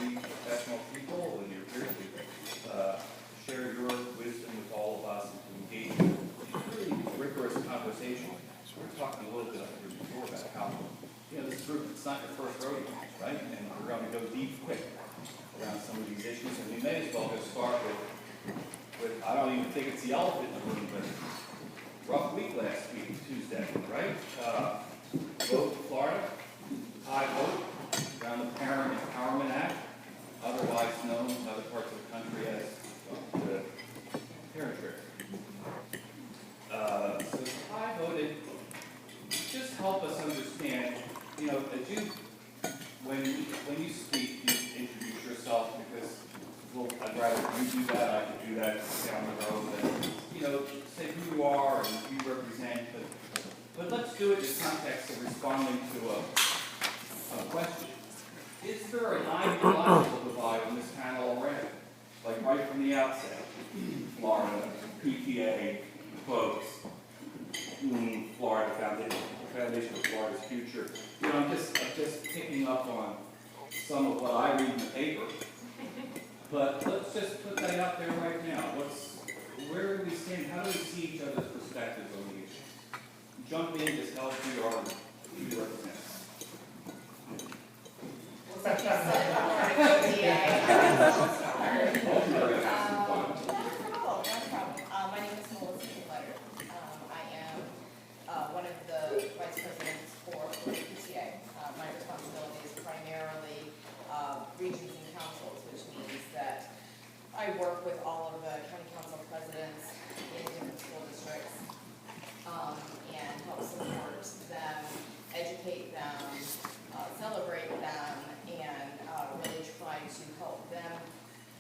be professional people when you're here to share your wisdom with all of us and to engage in a really rigorous conversation. So we're talking a little bit up here before about how, this group, it's not your first rodeo, right? And we're going to go deep quick around some of these issues, and we may as well just start with I don't even think it's the elephant in the room, but rough week last week, Tuesday, right? Vote in Florida, high vote around the Parent Empowerment Act, otherwise known in other parts of the country as the Parent Trick. So high voted, just help us understand, as you, when you speak, you introduce yourself because, I'd rather you do that, I could do that down the road, and, say who you are and who you represent, but let's do it in the context of responding to a question. Is there an ideological divide on this panel already? Like right from the outset, Florida, PTA, folks, Florida Foundation of Florida's Future. I'm just picking up on some of what I read in the paper. But let's just put that out there right now. Where do we stand? How do we see each other's perspectives on the issues? Jump in, just tell us who you are and who you represent. Well, since you said I'll start. No problem. My name is Melissa Letter. I am one of the vice presidents for the PTA. My responsibility is primarily regions and councils, which means that I work with all of the county council presidents in different school districts and help support them, educate them, celebrate them, and really try to help them,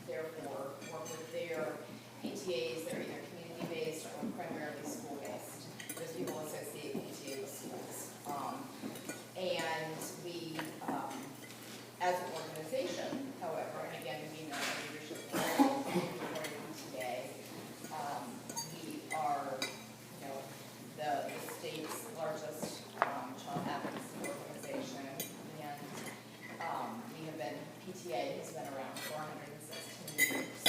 therefore, work with their PTAs that are either community-based or primarily school-based, because people associate PTA with schools. And we, as an organization, however, and again, we know the leadership role for PTA, we are, the state's largest child advocacy organization, and we have been, PTA has been around for 116 years.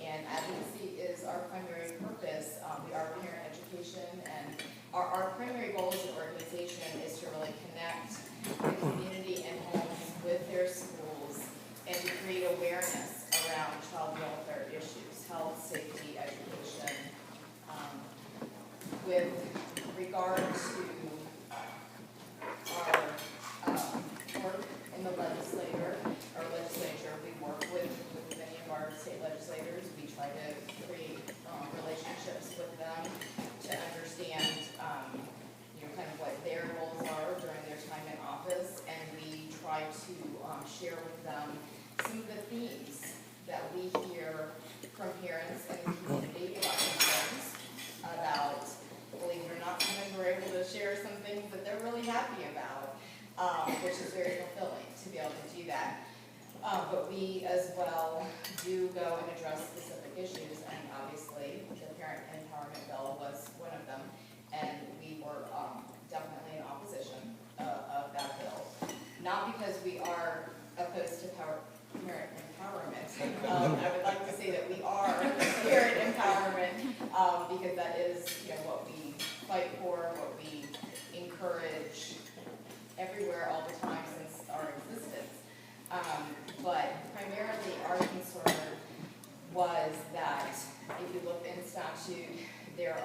And advocacy is our primary purpose. We are parent education, and our primary goal as an organization is to really connect the community and homes with their schools and to create awareness around child welfare issues, health, safety, education. With regard to our work in the legislature, we work with many of our state legislators. We try to create relationships with them to understand kind of what their goals are during their time in office, and we try to share with them some of the themes that we hear from parents and the community about concerns, about, believe it or not, sometimes we're able to share some things that they're really happy about, which is very fulfilling to be able to do that. But we as well do go and address specific issues, and obviously the Parent Empowerment Bill was one of them, and we were definitely in opposition of that bill. Not because we are opposed to parent empowerment. I would like to say that we are parent empowerment because that is what we fight for, what we encourage everywhere all the time since our existence. But primarily our concern was that if you look in statute, there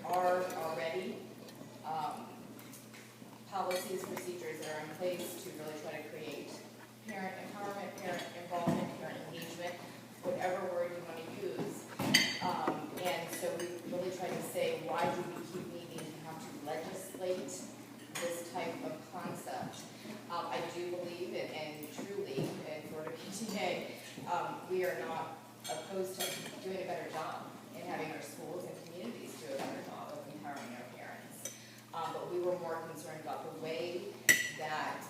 are already policies, procedures that are in place to really try to create parent empowerment, parent involvement, parent engagement, whatever word you want to use. And so we really tried to say, why do we keep needing to have to legislate this type of concept? I do believe, and truly, in Florida PTA, we are not opposed to doing a better job in having our schools and communities do a better job of empowering our parents. But we were more concerned about the way that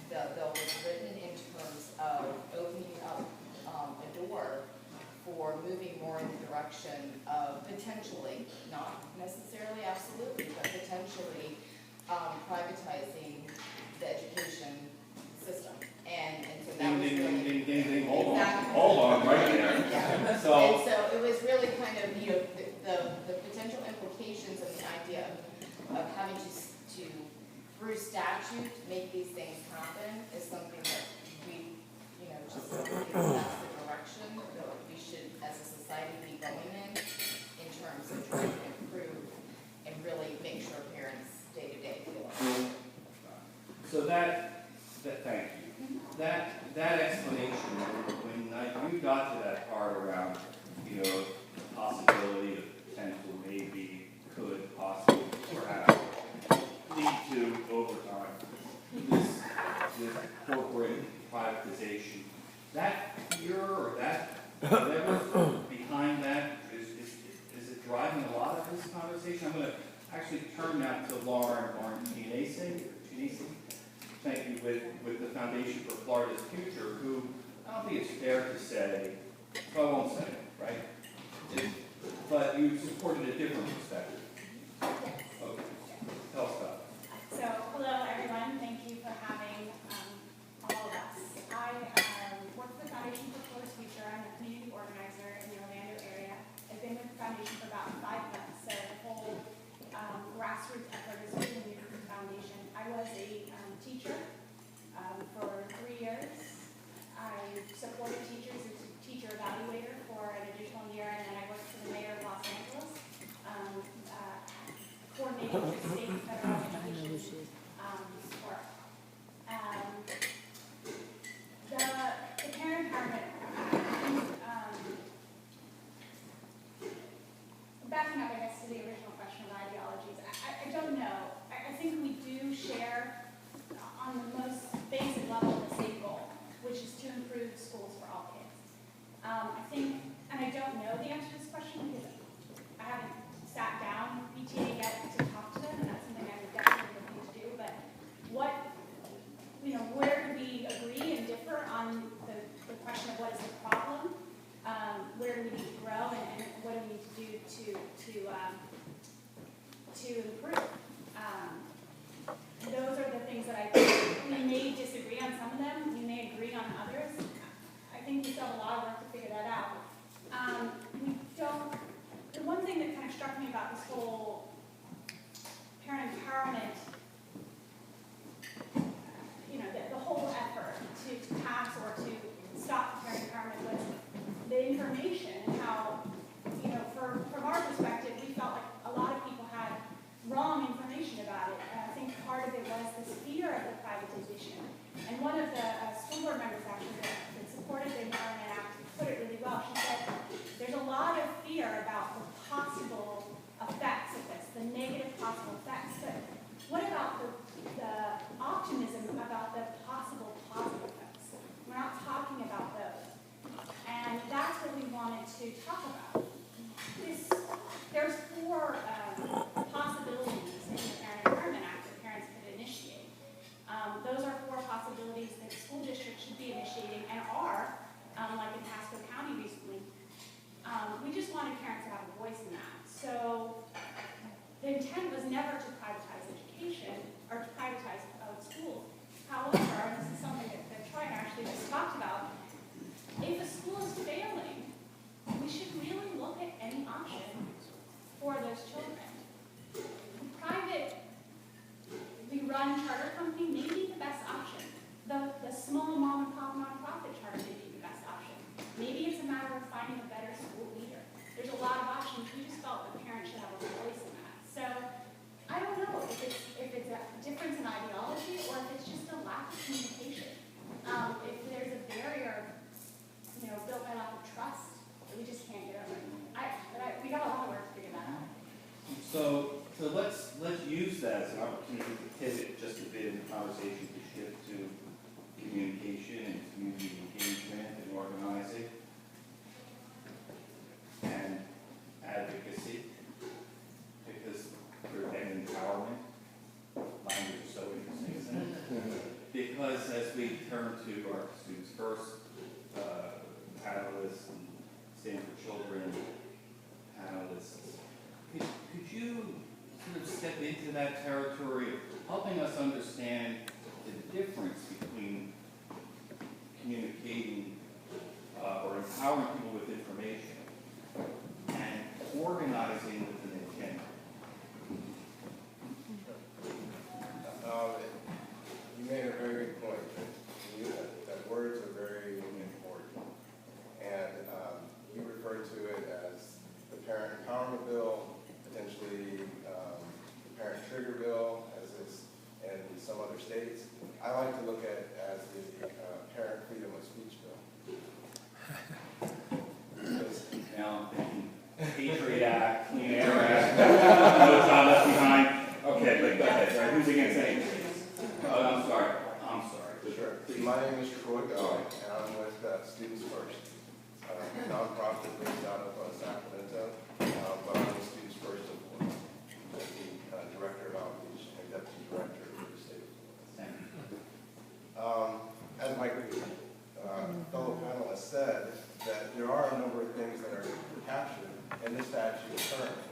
the bill was written in terms of opening up a door for moving more in the direction of potentially, not necessarily absolutely, but potentially privatizing the education system. And the idea of having to, through statute, make these things happen is something that we, just think that's the direction that we should, as a society, be going in terms of trying to improve and really make sure parents day-to-day feel it. So thank you. That explanation, when you got to that part around, possibility of potential, maybe, could, possibly, perhaps, lead to, over time, this corporate privatization, that fear or that, whatever behind that, is it driving a lot of this conversation? I'm going to actually turn now to Lauren Chinese. Thank you, with the Foundation for Florida's Future, who I don't think it's fair to say, so I won't say it, right? But you supported a different perspective. Okay, tell us about it. So, hello everyone, thank you for having all of us. I work for the Foundation for Florida's Future. I'm a community organizer in the Orlando area. I've been with the Foundation for about 5 months, so the whole grassroots effort is really new to the Foundation. I was a teacher for 3 years. I supported teachers as a teacher evaluator for an additional year, and then I worked for the mayor of Los Angeles, coordinating with state and federal education work. The parent empowerment, backing up, I guess, to the original question of ideologies, I don't know. I think we do share on the most basic level the same goal, which is to improve schools for all kids. I think, and I don't know the answer to this question because I haven't sat down with PTA yet to talk to them, and that's something I would definitely looking to do. But where do we agree and differ on the question of what is the problem? Where do we need to grow, and what do we need to do to improve? Those are the things that I think we may disagree on some of them, we may agree on others. I think we still have a lot of work to figure that out. The one thing that kind of struck me about this whole parent empowerment, the whole effort to pass or to stop parent empowerment was the information and how, from our perspective, we felt like a lot of people had wrong information about it. And I think part of it was this fear of the privatization. And one of the school board members actually that supported the Empowerment Act put it really well. She said, there's a lot of fear about the possible effects of this, the negative possible effects. But what about the optimism about the possible positive effects? We're not talking about those. And that's what we wanted to talk about. There's 4 possibilities in the Parent Empowerment Act that parents could initiate. Those are 4 possibilities that school districts should be initiating and are, like in Pasco County recently. We just wanted parents to have a voice in that. So the intent was never to privatize education or to privatize schools. However, and this is something that Troy and I actually just talked about, if a school is failing, we should really look at any option for those children. We run charter company may be the best option. The small mom and pop nonprofit charter may be the best option. Maybe it's a matter of finding a better school leader. There's a lot of options. We just felt that parents should have a voice in that. So I don't know if it's a difference in ideology or if it's just a lack of communication. If there's a barrier, built by lack of trust, we just can't get over it. We got a lot of work to figure that out. So let's use that as an opportunity to pivot just a bit in the conversation to shift to communication and community engagement and organizing and advocacy, because and empowerment. Language is so interesting, isn't it? Because as we turn to our students first panelists and Stand for Children panelists, could you sort of step into that territory of helping us understand the difference between communicating or empowering people with information and organizing with an agenda? made a very good point that words are very important. And you referred to it as the parent empowerment bill, potentially the parent trigger bill, as is in some other states. I like to look at it as the parent freedom of speech bill. Because Now, Patriot Act, Clean Air Act, no child left behind. Okay, but go ahead, sorry, who's against any? Oh, I'm sorry. sure. My name is Troy Bell, and I'm with Students First, a nonprofit based out of Sacramento, but I'm with Students First of Florida, as the Director of Outreach and Deputy Director for the state of Florida. As my fellow panelists said, that there are a number of things that are captured in this statute currently.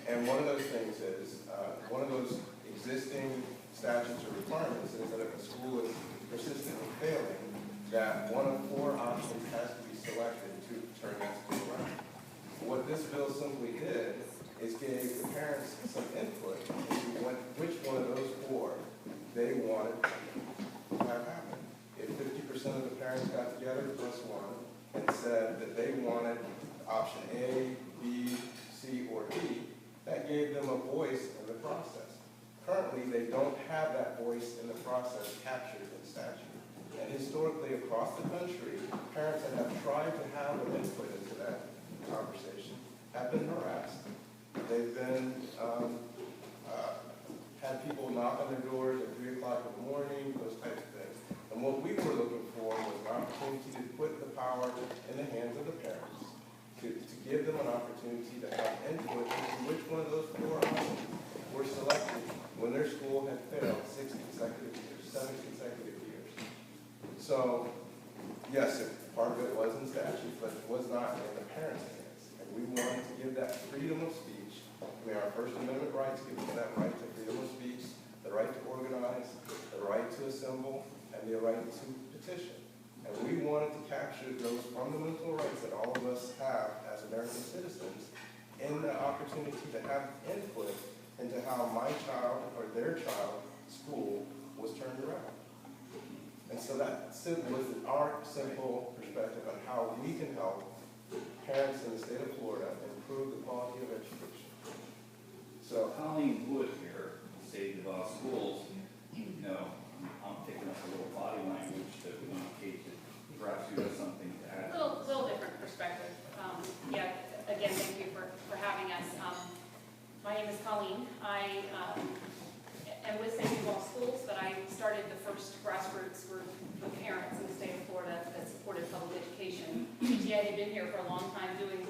And one of those things is, one of those existing statutes or requirements is that if a school is persistently failing, that one of 4 options has to be selected to turn that school around. What this bill simply did is gave the parents some input into which one of those 4 they wanted to have happen. If 50% of the parents got together plus 1 and said that they wanted option A, B, C, or D, that gave them a voice in the process. Currently, they don't have that voice in the process captured in statute. And historically, across the country, parents that have tried to have an input into that conversation have been harassed. They've been, had people knock on their doors at 3 o'clock in the morning, those types of things. And what we were looking for was an opportunity to put the power in the hands of the parents, to give them an opportunity to have input into which one of those 4 options were selected when their school had failed 6 consecutive years, 7 consecutive years. So, yes, part of it was in statute, but it was not in the parents' hands. And we wanted to give that freedom of speech. I mean, our First Amendment rights give us that right to freedom of speech, the right to organize, the right to assemble, and the right to petition. And we wanted to capture those fundamental rights that all of us have as American citizens in the opportunity to have input into how my child or their child school was turned around. And so that was our simple perspective on how we can help parents in the state of Florida improve the quality of education. So Colleen Wood here, State of Schools, I'm picking up a little body language to indicate that perhaps you have something to add. Little different perspective. Yeah, again, thank you for having us. My name is Colleen. I am with St. Schools, but I started the first grassroots group of parents in the state of Florida that supported public education. PTA had been here for a long time doing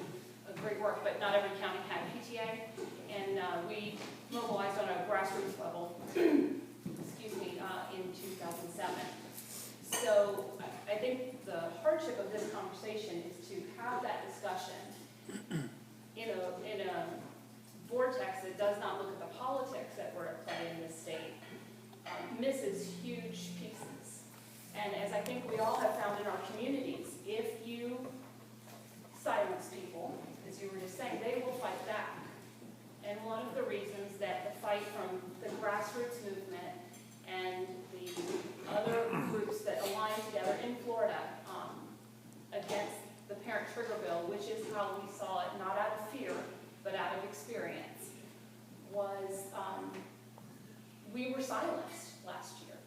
great work, but not every county had PTA, and we mobilized on a grassroots level, excuse me, in 2007. So I think the hardship of this conversation is to have that discussion in a vortex that does not look at the politics that were at play in this state, misses huge pieces. And as I think we all have found in our communities, if you silence people, as you were just saying, they will fight back. And one of the reasons that the fight from the grassroots movement and the other groups that align together in Florida against the parent trigger bill, which is how we saw it, not out of fear, but out of experience, was we were silenced last year.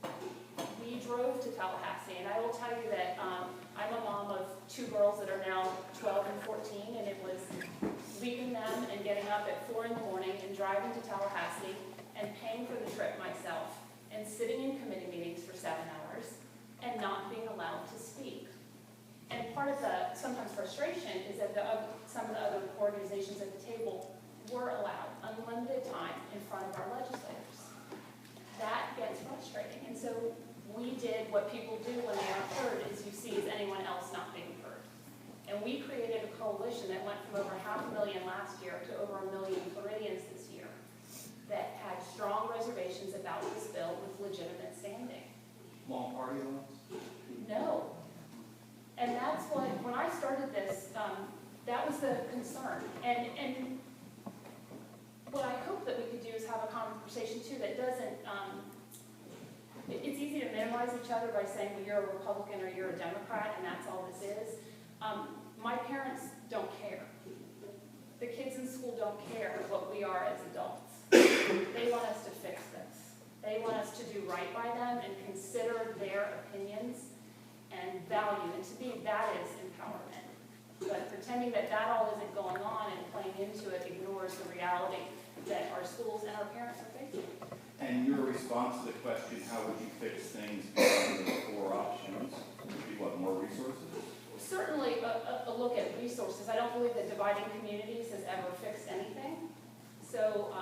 We drove to Tallahassee, and I will tell you that I'm a mom of 2 girls that are now 12 and 14, and it was leaving them and getting up at 4 in the morning and driving to Tallahassee and paying for the trip myself and sitting in committee meetings for 7 hours and not being allowed to speak. And part of the sometimes frustration is that some of the other organizations at the table were allowed unlimited time in front of our legislators. That gets frustrating. And so we did what people do when they aren't heard, is you see, is anyone else not being heard? And we created a coalition that went from over 500,000 last year to over 1 million Floridians this year that had strong reservations about this bill with legitimate standing. Long party lines? No. And that's what, when I started this, that was the concern. And what I hope that we could do is have a conversation too that doesn't it's easy to minimize each other by saying, well, you're a Republican or you're a Democrat, and that's all this is. My parents don't care. The kids in school don't care what we are as adults. They want us to fix this. They want us to do right by them and consider their opinions and value. And to me, that is empowerment. But pretending that that all isn't going on and playing into it ignores the reality that our schools and our parents are facing. And your response to the question, how would you fix things beyond the four options? Would be what, more resources? Certainly a look at resources. I don't believe that dividing communities has ever fixed anything. So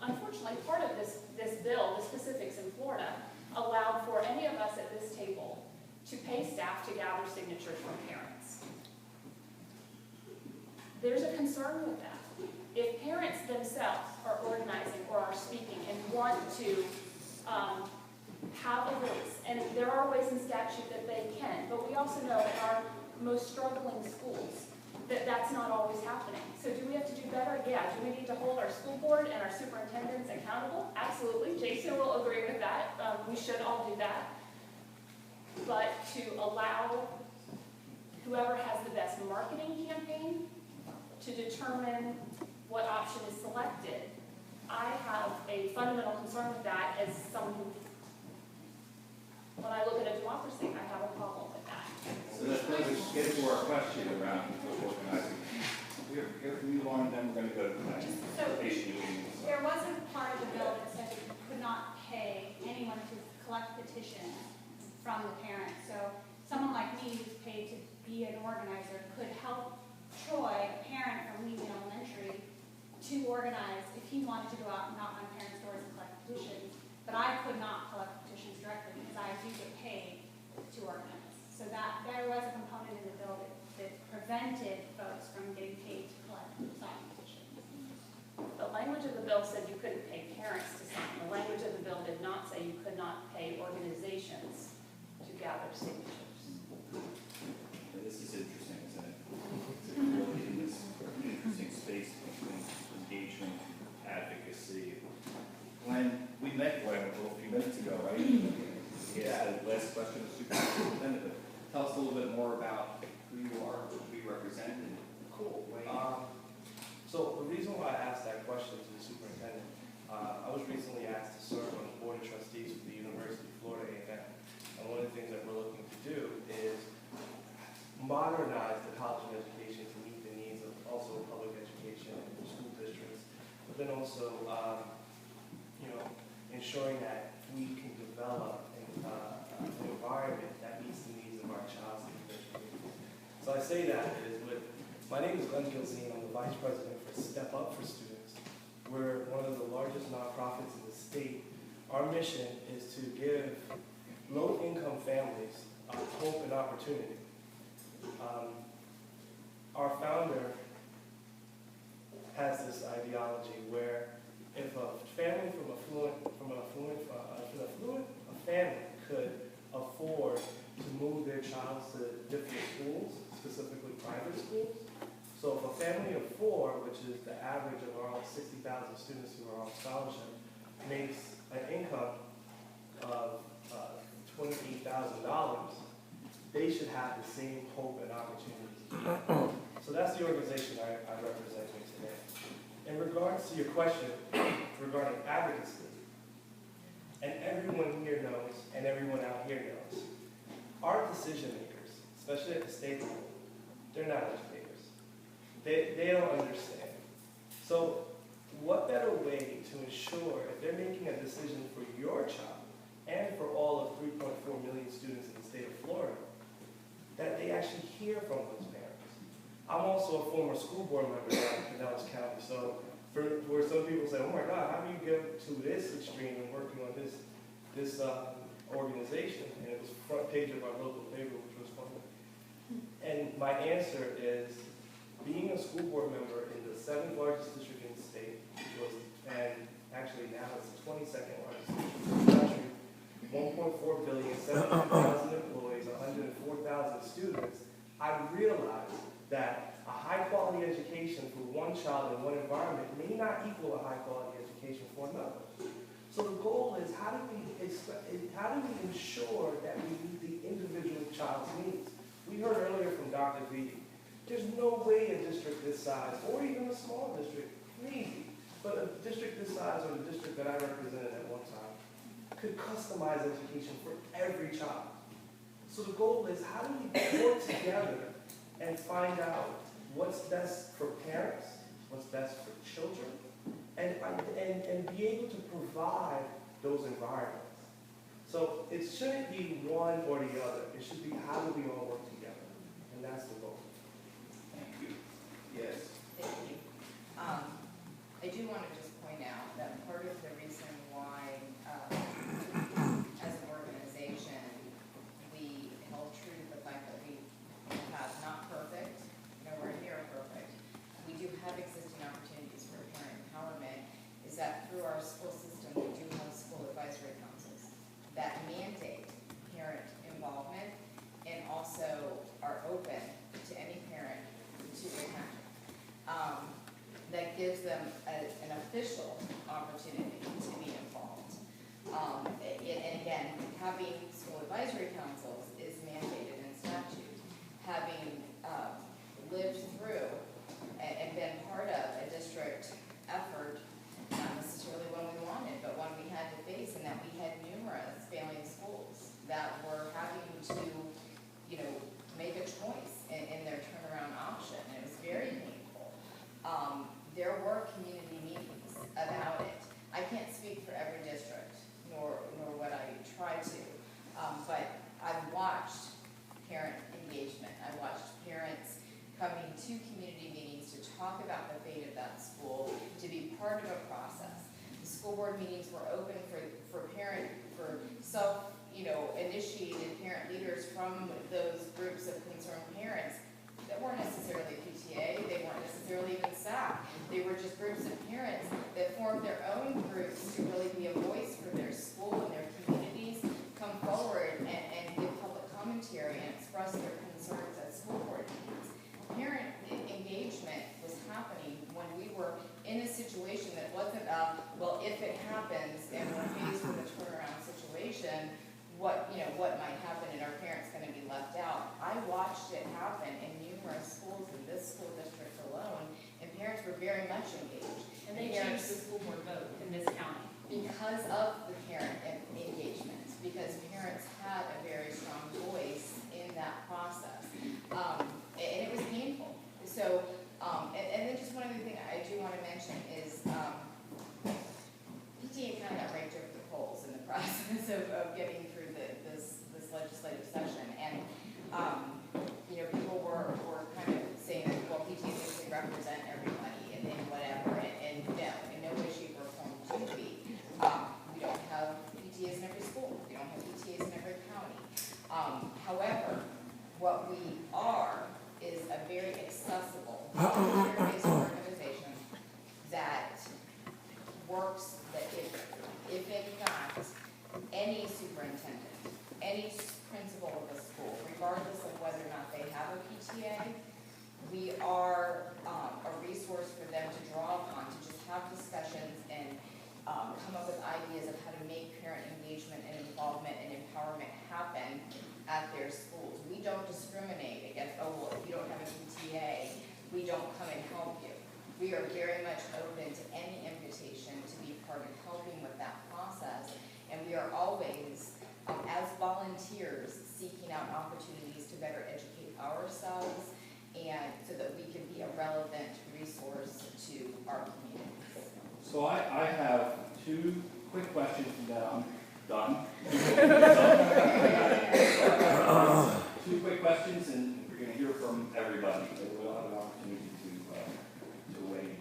unfortunately, part of this bill, the specifics in Florida, allowed for any of us at this table to pay staff to gather signatures from parents. There's a concern with that. If parents themselves are organizing or are speaking and want to have a voice, and there are ways in statute that they can, but we also know in our most struggling schools that that's not always happening. So do we have to do better? Yeah. Do we need to hold our school board and our superintendents accountable? Absolutely. Jason will agree with that. We should all do that. But to allow whoever has the best marketing campaign to determine what option is selected, I have a fundamental concern with that as someone who, when I look at a democracy, I have a problem with that. So let's get to our question around organizing. We're here from you, Lauren, then we're going to go to the next So meeting. there was a part of the bill that said that you could not pay anyone to collect petitions from the parents. So someone like me who's paid to be an organizer could help Troy, a parent from Levy Elementary, to organize if he wanted to go out and knock on parents' doors and collect petitions. But I could not collect petitions directly because I do get paid to organize. So that there was a component in the bill that prevented folks from getting paid to collect sign petitions. The language of the bill said you couldn't pay parents to sign. The language of the bill did not say you could not pay organizations to gather signatures. This is interesting, isn't it? It's really in this interesting space between engagement, advocacy. Glenn, we met Glenn a few minutes ago, right? Yeah. The last question was superintendent, but tell us a little bit more about who you are, who you represent, and Cool. So the reason why I asked that question to the superintendent, I was recently asked to serve on the board of trustees for the University of Florida A&M. And one of the things that we're looking to do is modernize the college of education to meet the needs of also public education and school districts, but then also, ensuring that we can develop an environment that meets the needs of our child's education. So I say that my name is Glenn Gilzine. I'm the Vice President for Step Up for Students. We're one of the largest nonprofits in the state. Our mission is to give low-income families hope and opportunity. Our founder has this ideology where if a family from a family could afford to move their child to different schools, specifically private schools. So if a family of 4, which is the average of our 60,000 students who are on scholarship, makes an income of $28,000, they should have the same hope and opportunities. So that's the organization I represent here today. In regards to your question regarding advocacy, and everyone here knows, and everyone out here knows, our decision makers, especially at the state level, they're not educators. They don't understand. So what better way to ensure if they're making a decision for your child and for all of 3.4 million students in the state of Florida, that they actually hear from those parents. I'm also a former school board member down in Pinellas County, so where some people say, oh my God, how do you get to this extreme and working on this organization? And it was front page of our local paper, which was funny. And my answer is, being a school board member in the 7th largest district in the state, and actually now it's the 22nd largest district in the country, 1.4 billion, 700,000 employees, 104,000 students, I realized that a high-quality education for one child in one environment may not equal a high-quality education for another. So So the goal is how do we ensure that we meet the individual child's needs? We heard earlier from Dr. Vitti, there's no way a district this size, or even a small district, maybe, but a district this size or the district that I represented at one time, could customize education for every child. So the goal is how do we work together and find out what's best for parents, what's best for children, and be able to provide those environments. So it shouldn't be one or the other. It should be how do we all work together, and that's the goal. Thank you. Yes. Thank you. I do want to just point out that part of the reason why, as an organization, we held true to the fact that we have not perfect, nowhere near perfect. We do have existing opportunities for parent empowerment, is that through our school system, we do have school advisory councils that mandate parent involvement and also are open to any parent to attend. That gives them an official opportunity to be involved. And again, having school advisory councils is mandated in statute. Having lived through and been part of a district effort, not necessarily one we wanted, but one we had to face, and that we had numerous failing schools that were having to, make a choice in their turnaround option. And it was very painful. There were community meetings about it. I can't speak for every district, nor would I try to, but I've watched parent engagement. I watched parents coming to community meetings to talk about the fate of that school, to be part of a process. The school board meetings were open for self-initiated parent leaders from those groups of concerned parents that weren't necessarily PTA, they weren't necessarily even SAC. They were just groups of parents that formed their own groups to really be a voice for their school and their communities, come forward and give public commentary and express their concerns at school board meetings. Parent engagement was happening when we were in a situation that wasn't well, if it happens and we're faced with a turnaround situation, what might happen and our parents going to be left out. I watched it happen in numerous schools in this school district alone, and parents were very much engaged. And they changed the school board vote in this county. Because of the parent engagement, because parents had a very strong voice in that process. And it was painful. So, and then just one other thing I do want to mention is PTA kind of got raked over the coals in the process of getting through this legislative session. And, people were kind of saying that, well, PTA doesn't represent everybody and whatever. And no, in no way, shape, or form do we. We don't have PTAs in every school. We don't have PTAs in every county. However, what we are is a very accessible, volunteer-based organization that works, that if in fact, any superintendent, any principal of a school, regardless of whether or not they have a PTA, we are a resource for them to draw upon, to just have discussions and come up with ideas of how to make parent engagement and involvement and empowerment happen at their schools. We don't discriminate against, oh, well, if you don't have a PTA, we don't come and help you. We are very much open to any invitation to be part of helping with that process. And we are always, as volunteers, seeking out opportunities to better educate ourselves and so that we can be a relevant resource to our communities. So I have two quick questions and then I'm done. Two quick questions and we're going to hear from everybody. So we'll have an opportunity to weigh in.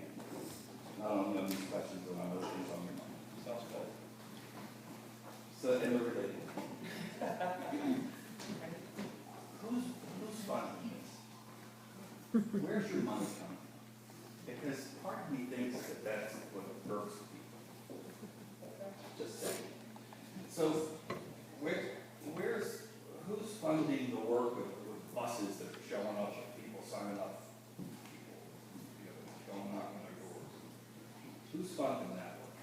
Not only on these questions, but on other things on your mind. Sounds good. So, and they're related. Who's funding this? Where's your money coming from? Because part of me thinks that that's what irks people. Just saying. So, who's funding the work with buses that are showing up, people signing up, people going knocking on their doors? Who's funding that work?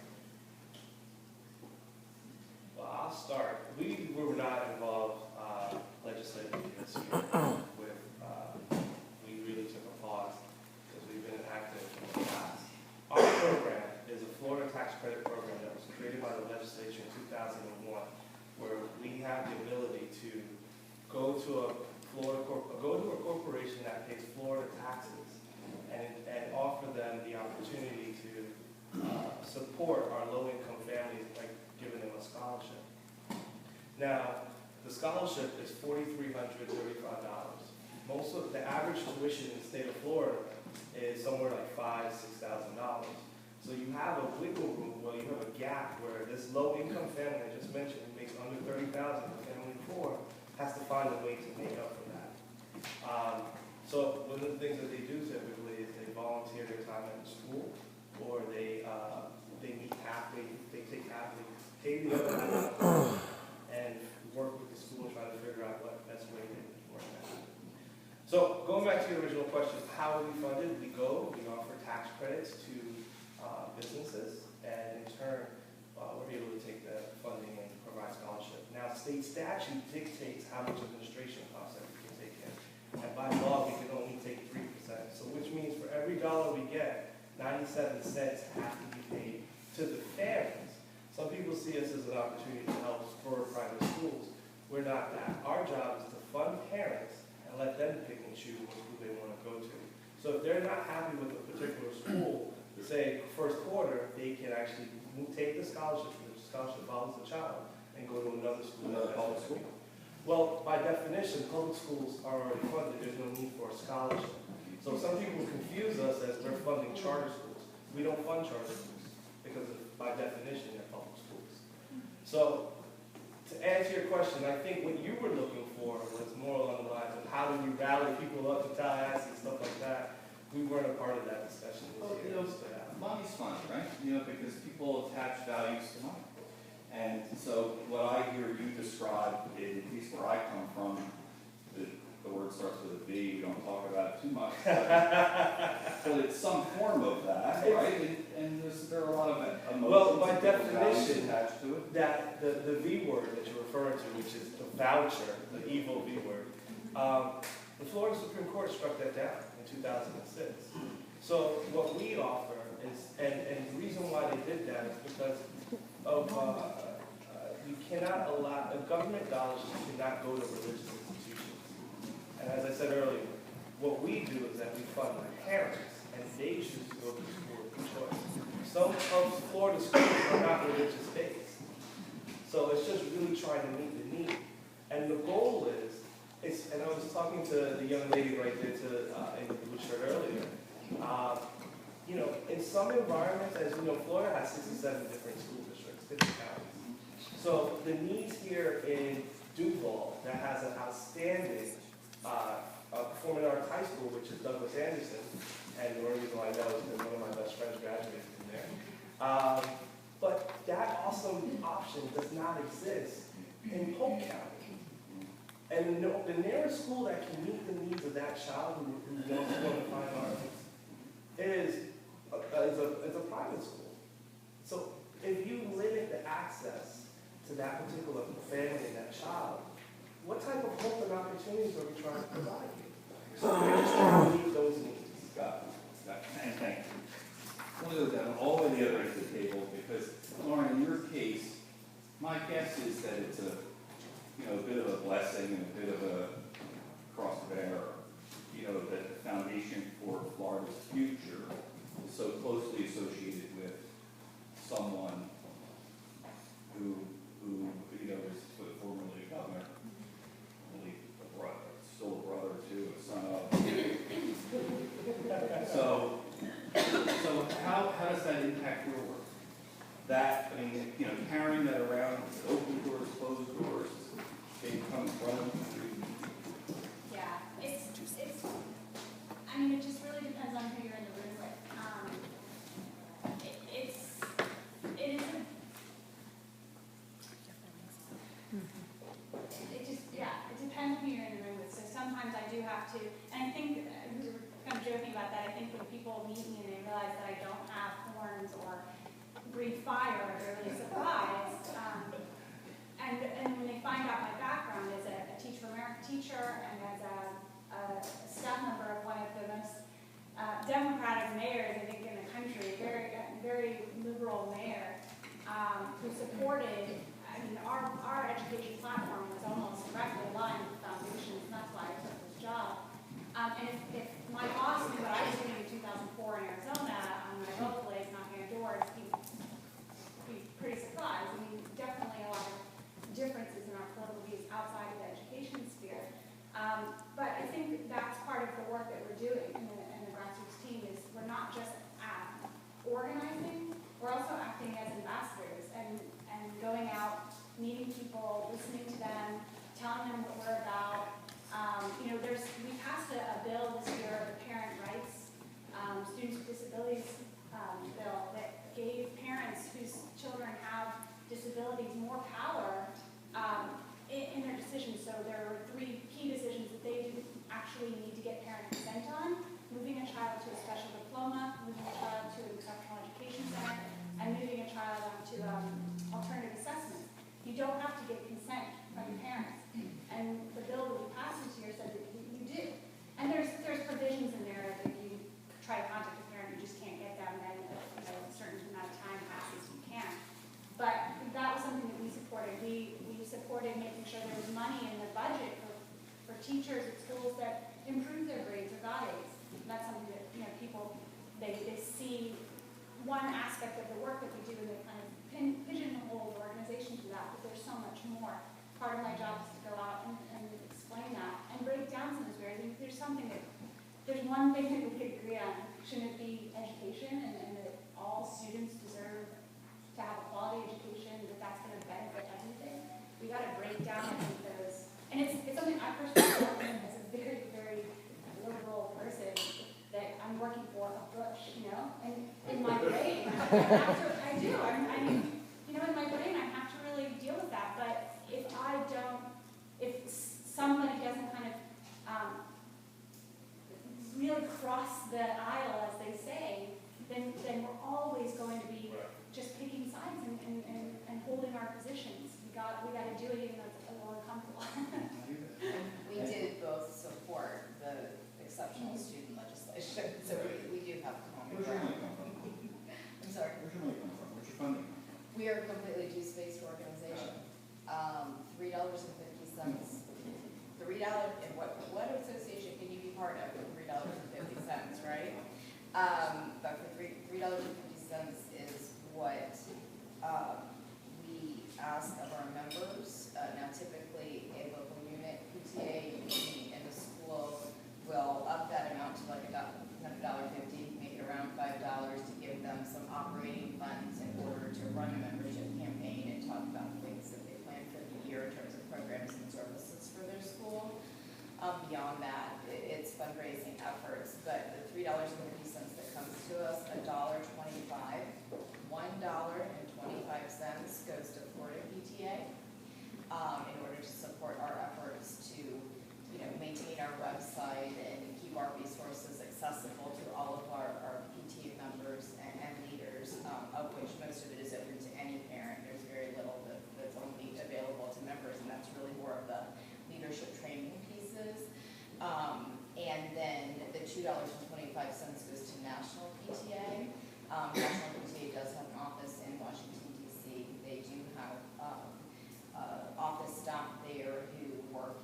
to a corporation that pays Florida taxes and offer them the opportunity to support our low-income families by giving them a scholarship. Now, the scholarship is $4,335. Most of the average tuition in the state of Florida is somewhere like $5,000 to $6,000. So you have a wiggle room, well, you have a gap where this low-income family I just mentioned, who makes under $30,000, a family of four, has to find a way to make up for that. So one of the things that they do typically is they volunteer their time at the school, or they meet halfway, they take halfway, pay the other half, and work with the school and try to figure out what best way they can work that. So going back to your original question, how are we funded? We offer tax credits to businesses, and in turn, we're able to take the funding and provide scholarship. Now, state statute dictates how much administration costs that we can take in, and by law, we can only take 3%. So which means for every dollar we get, 97 cents have to be paid to the families. Some people see us as an opportunity to help spur private schools. We're not that. Our job is to fund parents and let them pick and choose who they want to go to. So if they're not happy with a particular school, say first quarter, they can actually take the scholarship, the scholarship follows the child, and go to another school. Another public school? Well, by definition, public schools are already funded. There's no need for a scholarship. So some people confuse us as we're funding charter schools. We don't fund charter schools because by definition, they're public schools. So to answer your question, I think what you were looking for was more along the lines of how do we rally people up to Tallahassee and stuff like that. We weren't a part of that discussion this year. Money's fun, right? Because people attach values to money. And so what I hear you describe, at least where I come from, the word starts with a B, we don't talk about it too much, but it's some form of that, right? And there are a lot of emotions. Well, by and definition, attached to it. that the V word that you're referring to, which is the voucher, the evil V word, the Florida Supreme Court struck that down in 2006. So what we offer is, and the reason why they did that is because of, you cannot allow, the government dollars cannot go to religious institutions. And as I said earlier, what we do is that we fund the parents, and they choose to go to the school of their choice. Some of Florida schools are not religious based. So it's just really trying to meet the need. And the goal is, and I was talking to the young lady right there in the blue shirt earlier, in some environments, as you know, Florida has 67 different school districts, different counties. So the needs here in Duval, that has an outstanding performing arts high school, which is Douglas Anderson, and the only reason why I know is because one of my best friends graduated from there. But that awesome option does not exist in Polk County. And the nearest school that can meet the needs of that child who wants to go to fine arts is a private school. So if you limit the access to that particular family and that child, what type of hope and opportunities are we trying to provide you? So we're just trying to meet those needs. Got it. And thank you. I want to go down all the way the other end of the table because, Lauren, in your case, my guess is that it's a bit of a blessing and a bit of a cross to bear, that the foundation for Florida's future is so closely associated with someone who is formerly a governor, a brother, still a brother too, a son of. So how does that impact your work? Carrying that around, open doors, closed doors, they become front. Yeah, it just really depends on who you're in the room with. It depends who you're in the room with. So sometimes I do have to, and I think, we were kind of joking about that, I think when people meet me and they realize that I don't have horns or breathe fire, they're really surprised. And when they find out my background as a Teach for America teacher and as a staff member of one of the most democratic mayors, I think, in the country, very liberal mayor, who supported, our education platform was almost directly aligned with foundations But I think that's part of the work that we're doing in the grassroots team is we're not just organizing, we're also acting as ambassadors and going out, meeting people, listening to them, telling them what we're about. We passed a bill this year, the Parent Rights, Students with Disabilities bill that gave parents whose children have disabilities more power in their decisions. So there were 3 key decisions that they didn't actually need to get parent consent on: moving a child to a special diploma, moving a child to an exceptional education center, and moving a child to alternative assessment. You don't have to get consent from your parents. And the bill that we passed this year said that you do. And there's provisions in there that if you try to contact a parent, you just can't get them, and a certain amount of time passes, you can't. But that was something that we supported. We supported making sure there was money in the budget for teachers at schools that improve their grades or got A's. And that's something that people they see one aspect of the work that we do, and they kind of pigeonhole the organization to that. But there's so much more. Part of my job is to go out and explain that and break down some of those barriers. And there's one thing that we could agree on. Shouldn't it be education, and that all students deserve to have a quality education, that's going to benefit everything? We got to break down those. And it's something I personally work in as a very, very liberal person, that I'm working for a Bush, and in my brain, I do. In my brain, I have to really deal with that. But if somebody doesn't kind of really cross the aisle, as they say, then we're always going to be just picking sides and holding our positions. We got to do it even though it's a little uncomfortable. We did both support the exceptional student legislation, so we do have common Where's your ground. money come from? I'm sorry. Where's your money come from? Where's your funding? We are a completely dues-based organization. $3.50. $3, and what association can you be part of with $3.50, right? But for $3.50 is what we ask of our members. Now, typically, a local unit, PTA, in the school will up that amount to like $1.50, make it around $5 to give them some operating funds in order to run a membership campaign and talk about things that they plan for the year in terms of programs and services for their school. Beyond that, it's fundraising efforts, but the $3.50 that comes to us, $1.25, $1.25 goes to Florida PTA in order to support our efforts to, maintain our website and keep our resources accessible to all of our PTA members and leaders, of which most of it is open to any parent. There's very little that's only available to members, and that's really more of the leadership training pieces. And then the $2.25 goes to National PTA. National PTA does have an office in Washington, D.C. They do have office staff there who work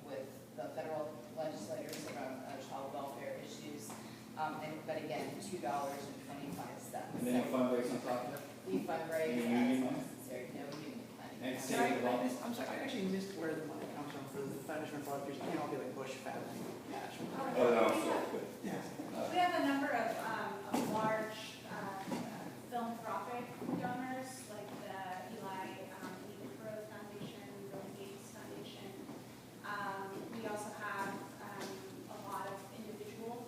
with the federal legislators around child welfare issues. But again, $2.25. And then you fundraise on top of that? We fundraise Any as union money? necessary. No union money. And I'm save the law? sorry, I actually missed where the money comes from for the Foundation for Fathers. It can't all be like Bush family cash. Oh, no, so good. Yes. We have a number of large philanthropic donors, like the Eli Crow Foundation, Bill Gates Foundation. We also have a lot of individual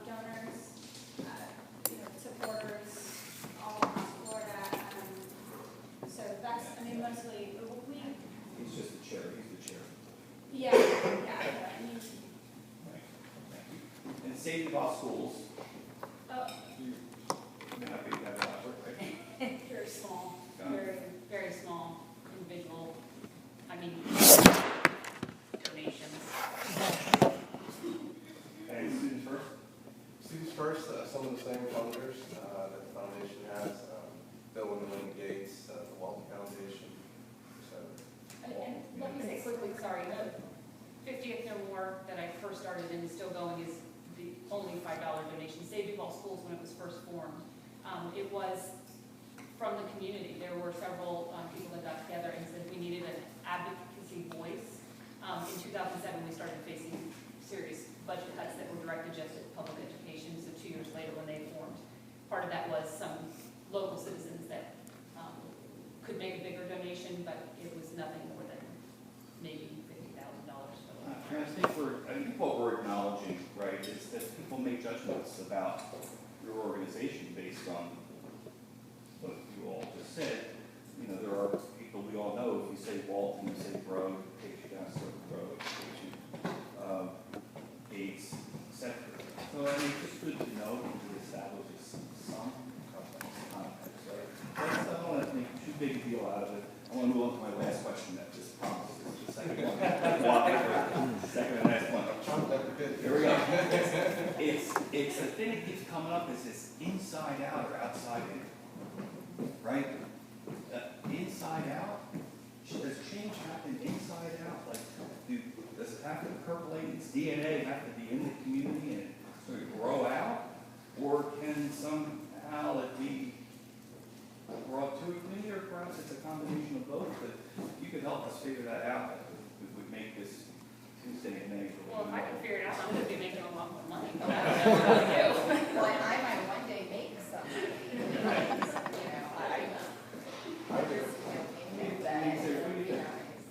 donors, supporters all across Florida. So that's, mostly we. He's just a chair, he's the chair. Yeah. And Save the Law Schools, Oh, you're happy to have that work, right? Very small, Got it. very, very small individual, donations. And students first? Students First, some of the same funders that the foundation has, Bill and Melinda Gates, the Walton Foundation, etc. And let me say quickly, sorry, the 50th No More that I first started and is still going is the only $5 donation. Save Duval Schools, when it was first formed, it was from the community. There were several people that got together and said we needed an advocacy voice In 2007, we started facing serious budget cuts that were directed just at public education, so 2 years later when they formed, part of that was some local citizens that could make a bigger donation, but it was nothing more than maybe $50,000. I think what we're acknowledging, right, is that people make judgments about your organization based on what you all just said. You know, there are people we all know, if you say Walton, you say Broad, it takes you down a certain road, it takes you, Gates, etc. So I mean, it's just good to know that it establishes some context, right? I don't want to make too big a deal out of it. I want to move on to my last question that just promises the second one. Second and last one. Here we go. It's the thing that keeps coming up is this inside out or outside in, right? Inside out? Does change happen inside out? Like, does it have to percolate its DNA, have to be in the community and sort of grow out? Or can somehow it be brought to a community, or perhaps it's a combination of both? But you could help us figure that out. It would make this Tuesday and May. Well, if I can figure it out, I'm going to be making a lot more money. Well, and I might one day make some. You know, I just knew that.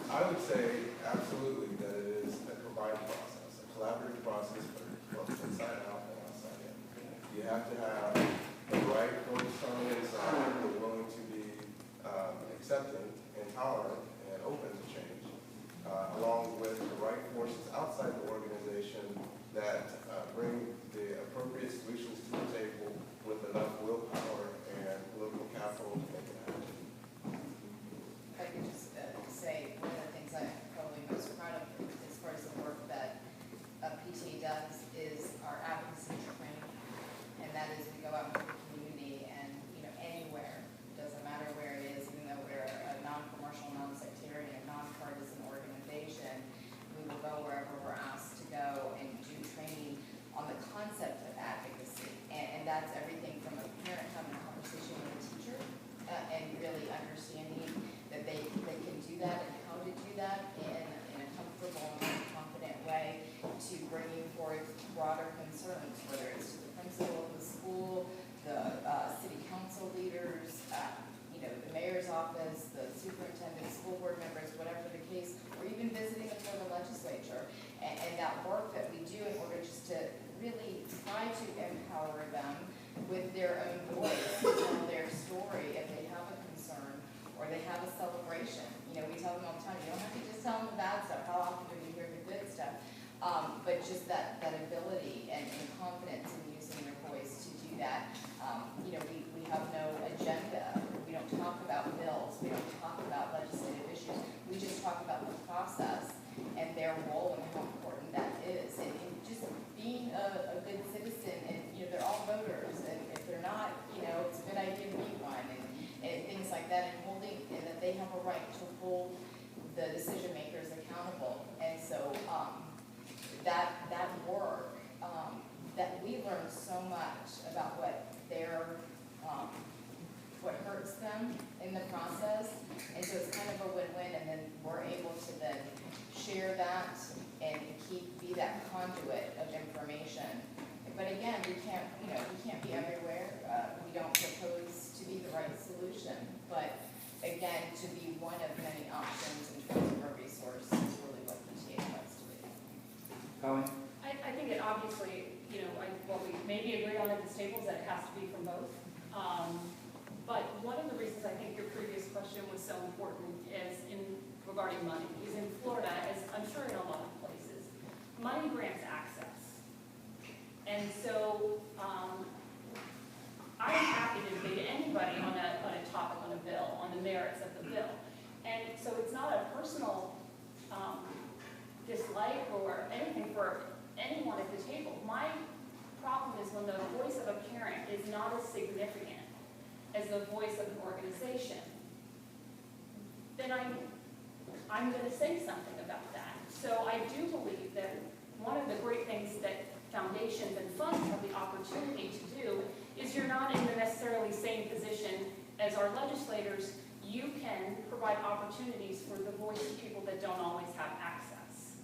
I would say absolutely that it is a combined process, a collaborative process, both inside out and outside in. You have to have the right folks on the inside who are willing to be accepting and tolerant and open to change, along with the right forces outside the organization that bring the appropriate solutions to the table with enough willpower and political capital to make it happen. If I could just say, one of the things I'm probably most proud of as far as the work that PTA does is our advocacy training. And that is, we go out into the community and, you know, anywhere, doesn't matter where it is, even though we're a non-commercial, non-sectarian, non-partisan organization, we will go wherever we're asked to go and do training on the concept of advocacy. And that's everything from a parent having a conversation with a teacher and really understanding that they can do that and how to do that in a comfortable and confident way, to bringing forth broader concerns, whether it's to the principal of the school, the city council leaders, you know, the mayor's office, the superintendent, school board members, whatever the case, or even visiting before the legislature. And that work that we do in order just to really try to empower them with their own voice, to tell their story if they have a concern or they have a celebration. You know, we tell them all the time, you don't have to just tell them the bad stuff. How often do we hear the good stuff? But just that ability and confidence in using your voice to do that. You know, we have no agenda. We don't talk about bills. We don't talk about legislative issues. We just talk about the process and their role and how important that is. And just being a good citizen, and, you know, they're all voters. And if they're not, you know, it's a good idea to be one. And things like that, and that they have a right to hold the decision makers accountable. And so that work, that we learn so much about what hurts them in the process. And so it's kind of a win-win, and then we're able to then share that and be that conduit of information. But again, we can't be everywhere. We don't propose to be the right solution, but again, to be one of many options in terms of our resource is really what PTA tries to be. Colleen? I think it obviously, you know, what we maybe agree on at this table is that it has to be from both. But one of the reasons I think your previous question was so important is regarding money, is in Florida, as I'm sure in a lot of places, money grants access. And so I'm happy to debate anybody on a topic, on a bill, on the merits of the bill. And so it's not a personal dislike or anything for anyone at the table. My problem is when the voice of a parent is not as significant as the voice of an organization, then I'm going to say something about that. So I do believe that one of the great things that foundations and funds have the opportunity to do is you're not in the necessarily same position as our legislators. You can provide opportunities for the voice of people that don't always have access.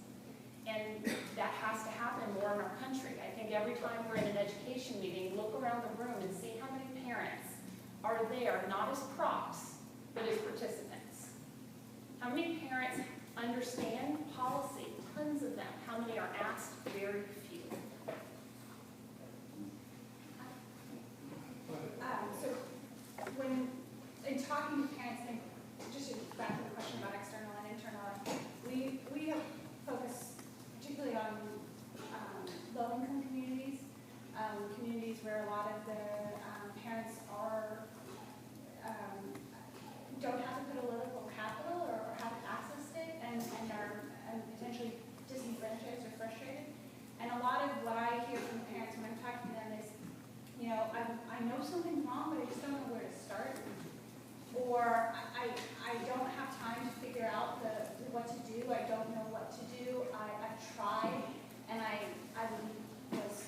are there not as props, but as participants? How many parents understand policy? Tons of them. How many are asked? Very few. So when, in talking to parents, and just to back to the question about external and internal, we have focused particularly on low-income communities, communities where a lot of the parents are, don't have to put a political capital or haven't accessed it and are potentially disenfranchised or frustrated. And a lot of what I hear from parents when I'm talking to them is, you know, I know something's wrong, but I just don't know where to start. Or I don't have time to figure out what to do. I don't know what to do. I've tried, and I was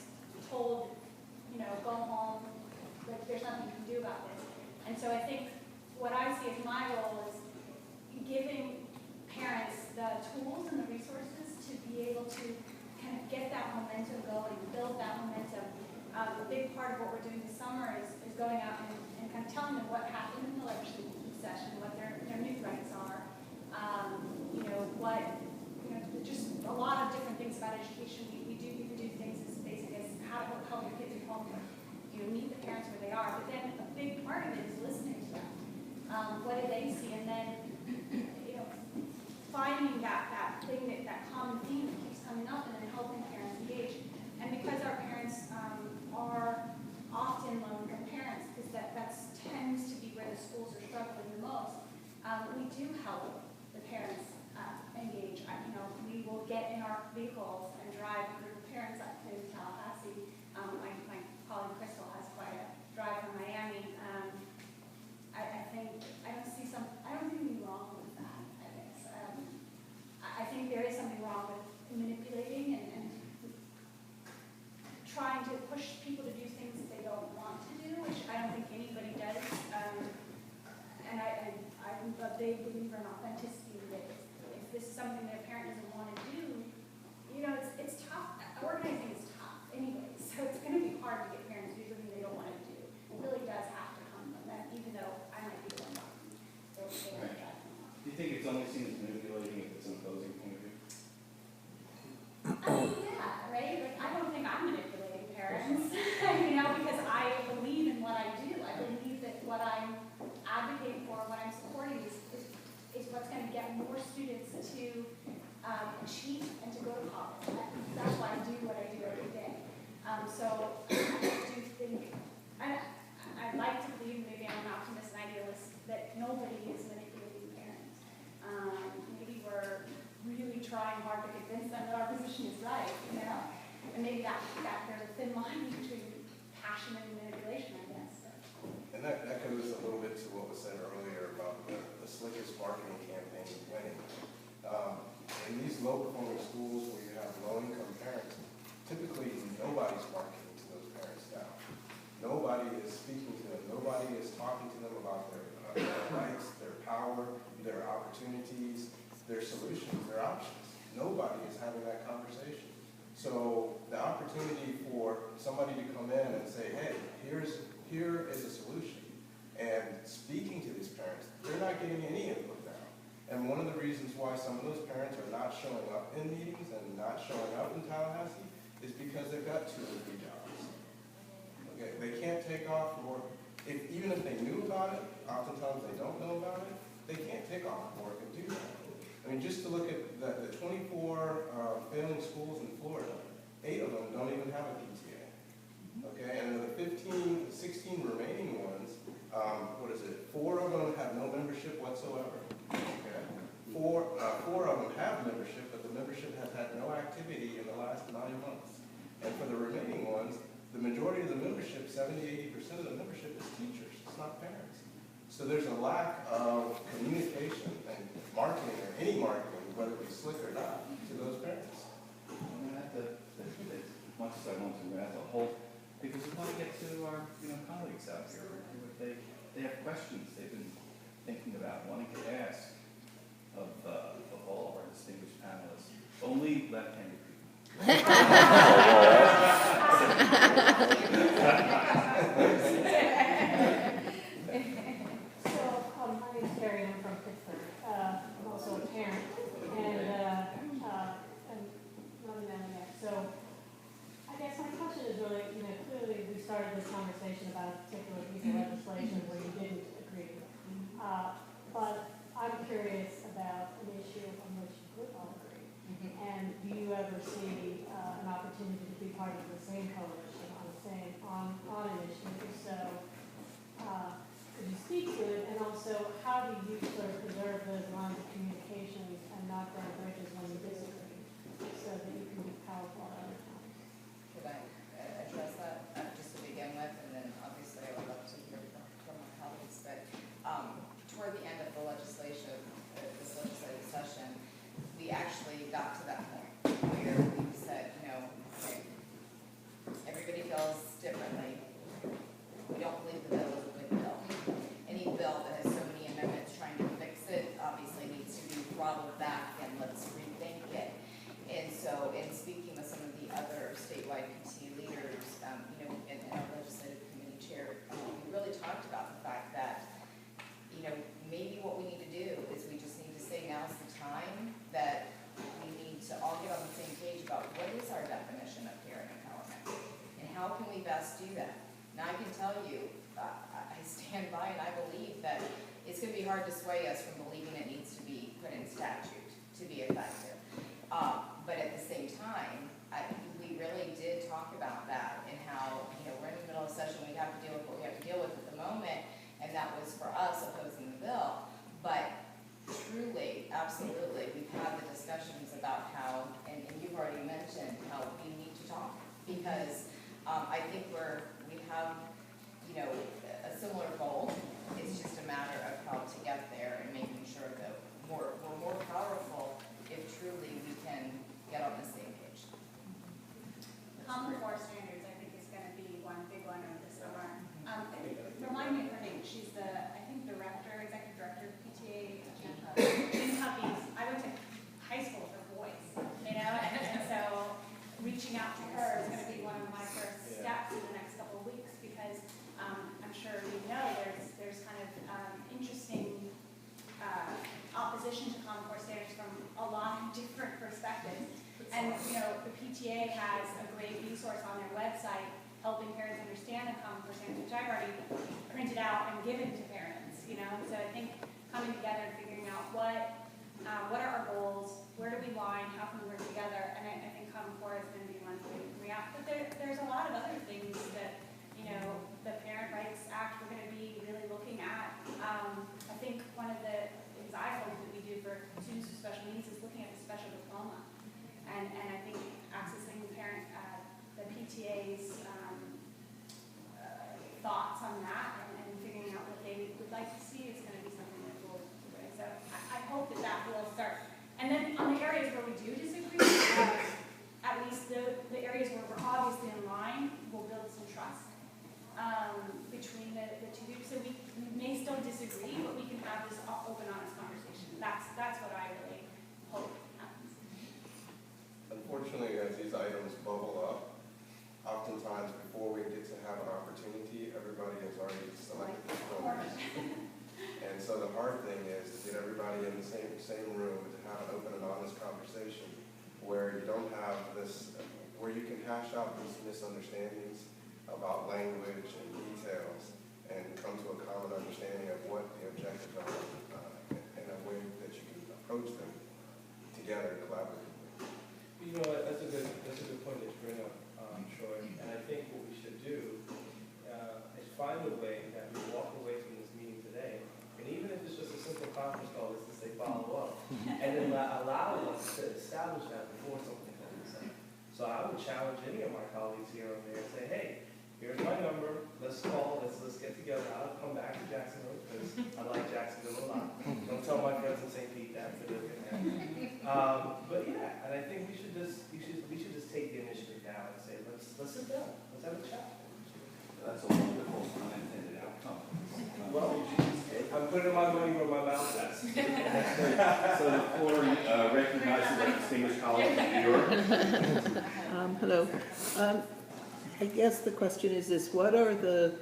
told, you know, go home. Like, there's nothing you can do about this. And so I think what I see as my role is giving parents the tools and the resources to be able to kind of get that momentum going, build that momentum. A big part of what we're doing this summer is going out and kind of telling them what happened in the legislative session, what their new rights are, just a lot of different things about education. We even do things as basic as how to help your kids with homework. Meet the parents where they are, but then a big part of it is listening to them. What do they see? And then, finding that thing, that common theme that keeps coming up, and then helping parents engage. And because our parents are often low-income parents, because that tends to be where the schools are struggling the most, we do help the parents engage. We will get in our vehicles and drive a group of parents up to Tallahassee. My colleague Crystal has quite a drive from Miami. I don't see anything wrong with that, I guess. I think there is something wrong with manipulating and trying to push people to do things that they don't want to do, which I don't think anybody does. And I'm a big believer in authenticity. That if this is something that a parent doesn't want to do, it's tough. Organizing is tough anyway, so it's going to be hard to get parents to do something they don't want to do. It really does have to come from them, even though I might be the one talking. Do you think it's only seen as manipulating if it's an opposing point of view? Yeah, right? Like, I don't think I'm manipulating parents, because I believe in what I do. I believe that what I'm advocating for, what I'm supporting is what's going to get more students to achieve and to go to college. That's why I do what I do every day. So I do think, I'd like to believe, maybe I'm an optimist and idealist, that nobody is manipulating parents. Maybe we're really trying hard to convince them that our position is right, and maybe that there's a thin line between passion and manipulation, I guess. And that goes a little bit to what was said earlier about the slickest marketing campaign winning. In these low-performing schools where you have low-income parents, typically nobody's marketing to those parents now. Nobody is speaking to them. Nobody is talking to them about their rights, their power, their opportunities, their solutions, their options. Nobody is having that conversation. So the opportunity for somebody to come in and say, hey, here is a solution, and speaking to these parents, they're not getting any input now. And one of the reasons why some of those parents are not showing up in meetings and not showing up in Tallahassee is because they've got 2 or 3 jobs. Okay, they can't take off work. Even if they knew about it, oftentimes they don't know about it, they can't take off work and do that. I mean, just to look at the 24 failing schools in Florida, 8 of them don't even have a PTA. Okay, and the 16 remaining ones, 4 of them have no membership whatsoever. Okay, 4 of them have membership, but the membership has had no activity in the last 9 months. And for the remaining ones, the majority of the membership, 70–80% of the membership is teachers, it's not parents. So there's a lack of communication and marketing, or any marketing, whether it be slick or not, to those parents. I'm going to have to, as much as I want to, I'm going to have to hold, because we want to get to our colleagues out here. They have questions they've been thinking about, wanting to ask of all of our distinguished panelists. Only left-handed people. see an opportunity to be part of the same coalition on an issue. So could you speak to it, and also how do you sort of preserve those lines of communications and not burn bridges when you disagree, so that you can be powerful at other times? Could I address that just to begin with, and then obviously I would love to hear from my colleagues, but toward the end of the legislative session, we actually got to that point where we said, okay, everybody feels differently. We don't believe the bill is a good bill. Any bill that has so many amendments trying to fix it obviously needs to be throttled back and let's rethink it. And so in speaking with some of the other statewide PTA leaders, in our legislative committee chair, we really talked about the fact that, maybe what we need to do is we just need to say now's the time that we need to all get on the same page about what is our definition of parent empowerment and how can we best do that. Now I can tell you, I stand by and I believe that it's going to be hard to sway us from believing it needs to be put in statute to be effective. But at the same time, we really did talk about that and how, we're in the middle of session, we have to deal with what we have to deal with at the moment, and that was for us opposing the bill. But truly, absolutely, we've had the discussions about how, and you've already mentioned how we need to talk, because I think we have, a similar goal. It's just a matter of how to get there and making sure that we're more powerful if truly we can get on the same page. Common Core standards, I think, is going to be one big one over the summer. Remind me of her name. She's executive director of PTA. Jean Hubbies. I went to high school for boys, and so reaching out to her is going to be one of my first steps in the next couple of weeks, because I'm sure there's kind of interesting opposition to Common Core standards from a lot of different perspectives. And the PTA has a great resource on their website helping parents understand the Common Core standards, which I've already printed out and given to parents. So I think coming together and figuring out what are our goals, where do we align, how can we work together, and I think Common Core is going to be one thing we can react. But there's a lot of other things that the Parent Rights Act we're going to be really looking at. I think one of the things I hope that we do for students with special needs is looking at the special diploma, and I think accessing the PTA's thoughts on that and figuring out what they would like to see is going to be something that we'll do. So I hope that will start. And then on the areas where we do disagree, at least the areas where we're obviously in line, will build some trust between the two groups. So we may still disagree, but we can have this open, honest conversation. That's what I really hope happens. Unfortunately, as these items bubble up, oftentimes before we get to have an opportunity, everybody has already selected the corners. And so the hard thing is to get everybody in the same room to have an open and honest conversation where you don't have this, where you can hash out these misunderstandings about language and details and come to a common understanding of what the objectives are in a way that you can approach them together collaboratively. That's a good point that you bring up, Troy. And I think what we should do is find a way that we walk away from this meeting today, and even if it's just a simple conference call, is to say follow up, and then allow us to establish that before something comes up. So I would challenge any of my colleagues here or there and say, hey, here's my number. Let's call. Let's get together. I'll come back to Jacksonville because I like Jacksonville a lot. Don't tell my friends in St. Pete that for the but yeah, and I think we should just take the initiative now and say let's sit down. Let's have a chat. That's a wonderful unintended outcome. Well, I'm putting my money where my mouth is. So the floor recognizes our distinguished colleague from New York. Hello. I guess the question is this: what are the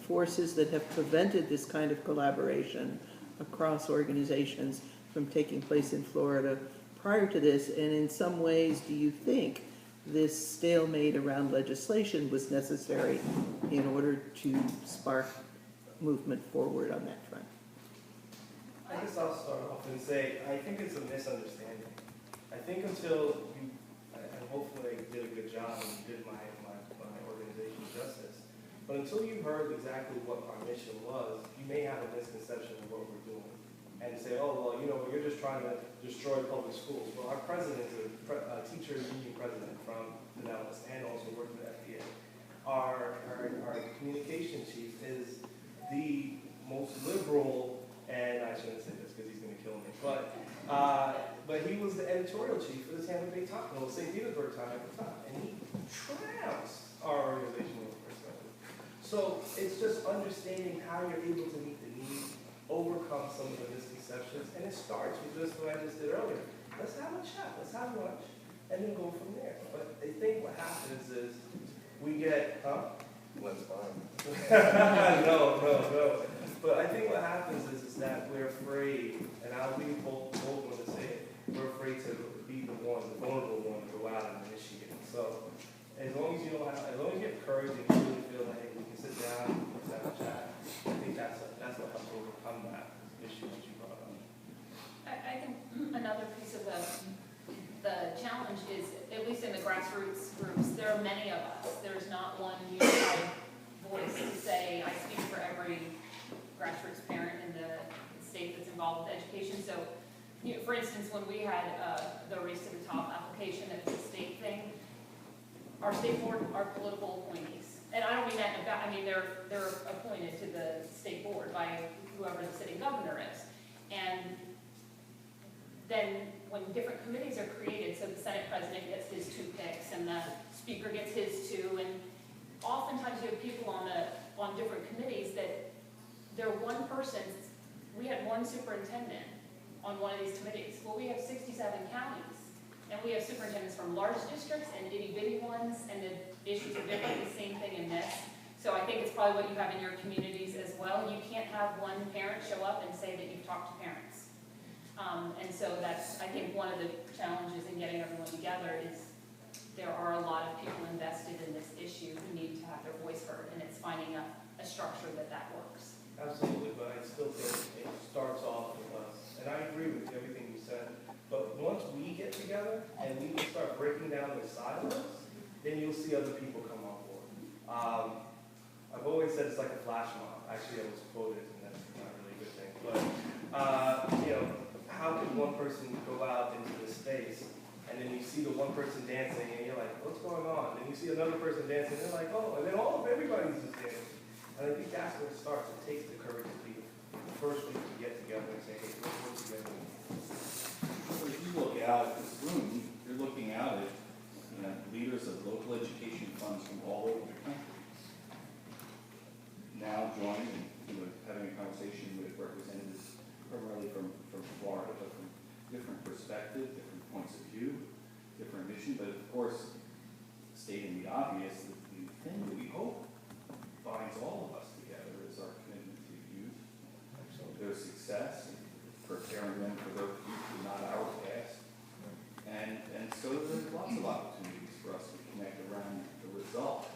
forces that have prevented this kind of collaboration across organizations from taking place in Florida prior to this? And in some ways, do you think this stalemate around legislation was necessary in order to spark movement forward on that front? I guess I'll start off and say I think it's a misunderstanding. I think until you, and hopefully I did a good job and did my organization justice. But until you heard exactly what our mission was, you may have a misconception of what we're doing. And say, oh, well, you're just trying to destroy public schools. Well, our president is a teacher union president from Pinellas and also works at FDA. Our communication chief is the most liberal, and I shouldn't say this because he's going to kill me, but he was the editorial chief for the Tampa Bay Times, the St. Petersburg Times at the time, and he trounced our organizational perspective. So it's just understanding how you're able to meet the needs, overcome some of the misconceptions, and it starts with just what I just did earlier. Let's have a chat, let's have lunch, and then go from there. But I think what happens is we get, Let's find. no. But I think what happens is that we're afraid, and I'll be bold when to say it, we're afraid to be the vulnerable one to go out and initiate. So as long as you have courage and you really feel like, hey, we can sit down, let's have a chat, I think that's what helps overcome that issue that you brought up. I think another piece of the challenge is, at least in the grassroots groups, there are many of us. There's not one unified voice to say, I speak for every grassroots parent in the state that's involved with education. So, for instance, when we had the Race to the Top application at the state thing, our state board are political appointees. And I don't mean that in a bad, I mean, they're appointed to the state board by whoever the sitting governor is. And then when different committees are created, so the Senate president gets his 2 picks and the speaker gets his 2, and oftentimes you have people on different committees that they're one person. We had one superintendent on one of these committees. Well, we have 67 counties, and we have superintendents from large districts and itty-bitty ones, and the issues are different, the same thing in this. So I think it's probably what you have in your communities as well. You can't have one parent show up and say that you've talked to parents. And so that's, I think, one of the challenges in getting everyone together is there are a lot of people invested in this issue who need to have their voice heard, and it's finding a structure that works. Absolutely, but I still think it starts off with us. And I agree with everything you said. But once we get together and we can start breaking down the silos, then you'll see other people come on board. I've always said it's like a flash mob. Actually, I was quoted, and that's not really a good thing. But, how can one person go out into the space, and then you see the one person dancing, and you're like, what's going on? And you see another person dancing, and they're like, oh, and then everybody's just dancing. And I think that's where it starts. It takes the courage to be the first people to get together and say, hey, let's work together. So if you look out at this room, you're looking out at leaders of local education funds from all over the country. Now joining and having a conversation with representatives primarily from Florida, but from different perspectives, different points of view, different mission. But of course, stating the obvious, the thing that we hope binds all of us together is our commitment to youth, their success, and preparing them for their future, not our past. And so there's lots of opportunities for us to connect around the results.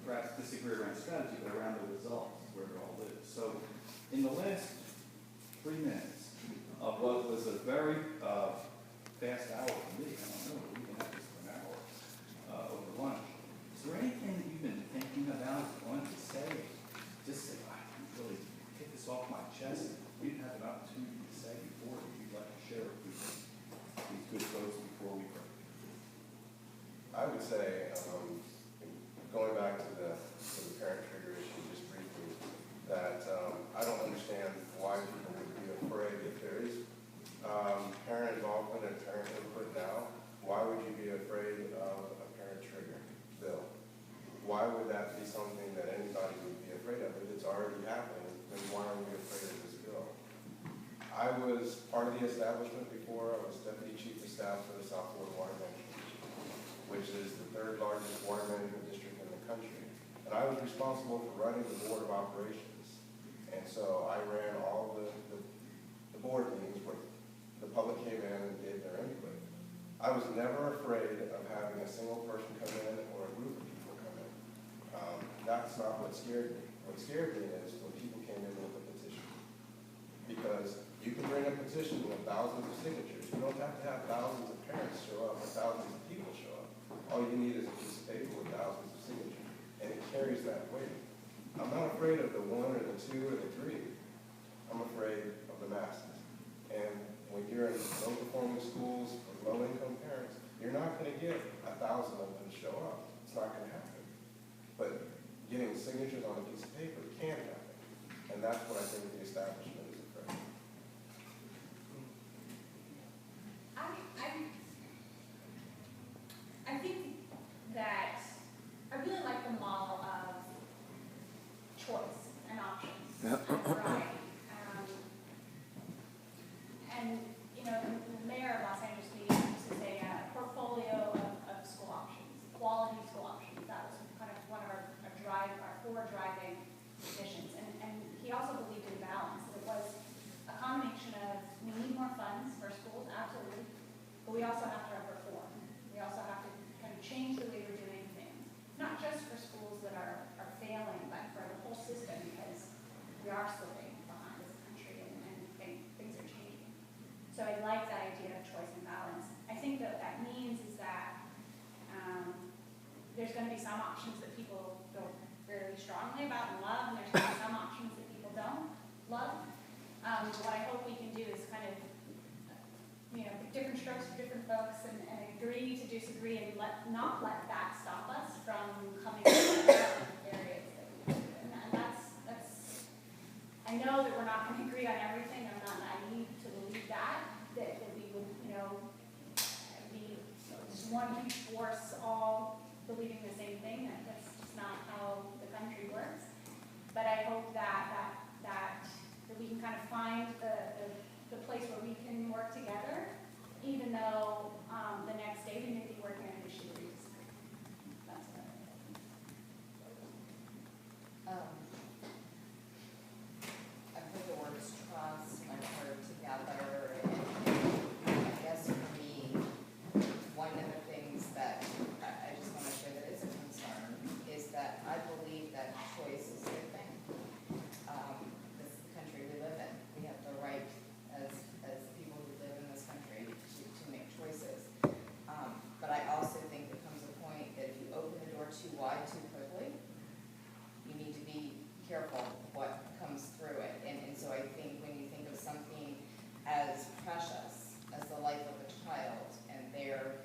Perhaps disagree around strategy, but around the results, where it all lives. So in the last 3 minutes of what was a very fast hour for me, I don't know, we can have this for an hour over lunch. Is there anything that you've been thinking about, wanting to say? Just say, I can really get this off my chest. We didn't have an opportunity to say before that you'd like to share with these good folks before we break. I would say, going back to the parent trigger issue just briefly, that I don't understand why people would be afraid if there is parent involvement and parent input now. Why would you be afraid of a parent trigger bill? Why would that be something that anybody would be afraid of? If it's already happening, then why are we afraid of this bill? I was part of the establishment before. I was Deputy Chief of Staff for the South Florida Water Management District, which is the 3rd largest water management district in the country. And I was responsible for running the Board of Operations. And so I ran all the board meetings where the public came in and gave their input. I was never afraid of having a single person come in or a group of people come in. That's not what scared me. What scared me is when people came in with a petition. Because You can bring a petition with thousands of signatures. You don't have to have thousands of parents show up or thousands of people show up. All you need is a piece of paper with thousands of signatures, and it carries that weight. I'm not afraid of the one or the two or the three. I'm afraid of the masses. And when you're in low-performing schools with low-income parents, you're not going to get 1,000 of them to show up. It's not going to happen. But getting signatures on a piece of paper can happen. And that's what I think the establishment is afraid of. I think that I really like the model of choice and options and variety. And, you know, the mayor of Los Angeles used to say a portfolio of school options, quality school options. That was kind of one of our four driving missions. And he also believed in balance. It was a combination of we need more funds for schools, absolutely, but we also have to have reform. We also have to kind of change the way we're doing things, not just for schools that are failing, but for the whole system, because we are slipping behind as a country and things are changing. So I like that idea of choice and balance. I think that that means is that there's going to be some options that people feel very strongly about and love, and there's going to be some options that people don't love. What I hope we can do is kind of, you know, different strokes for different folks and agree to disagree and not let that stop us from coming to areas that we do. And that's, I know that we're not going to agree on everything. I'm not naive to believe that we would, you know, be just one huge force all believing the same thing. That's just not how the country works. But I hope that we can kind of find the place where we can work together, even though the next day we may be working on an issue where we disagree. That's what I've heard the words trust, I've heard together, and I guess for me, one of the things that I just want to share that is a concern is that I believe that choice is a good thing. This is the country we live in. We have the right as people who live in this country to make choices. But I also think there comes a point that if you open the door too wide too quickly, you need to be careful what comes through it. And so I think when you think of something as precious as the life of a child and their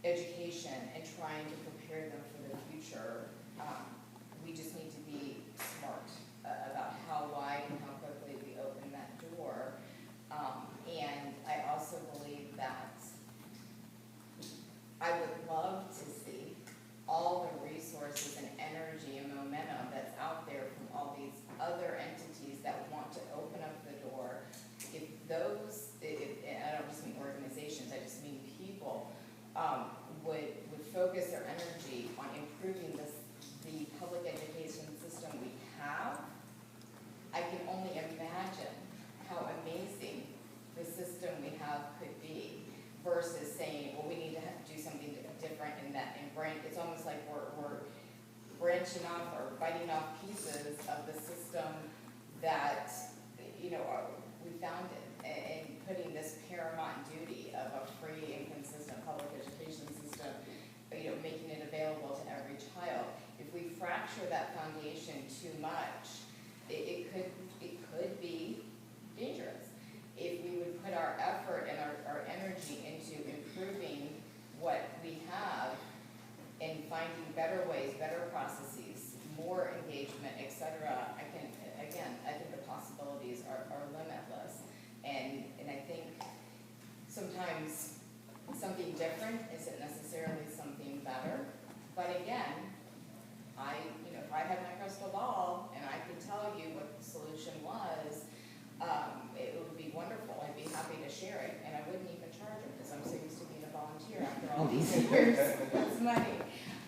education and trying to prepare them for the future, we just need to be smart about how wide and how quickly we open that door. And I also believe that I would love to see all the resources and energy and momentum that's out there from all these other entities that want to open up the door. If those, and I don't just mean organizations, I just mean people, would focus their energy on improving the public education system we have, I can only imagine how amazing the system we have could be versus saying, well, we need to do something different in that. And it's almost like we're branching off or biting off pieces of the system that, you know, we founded and putting this paramount duty of a free and consistent public education system, you know, making it available to every child. If we fracture that foundation too much, it could be dangerous. If we would put our effort and our energy into improving what we have and finding better ways, better processes, more engagement, etc., I think the possibilities are limitless. And I think sometimes something different isn't necessarily something better. But again, if I had my crystal ball and I could tell you what the solution was, it would be wonderful. I'd be happy to share it, and I wouldn't even charge it because I'm so used to being a volunteer after all these years. That's money.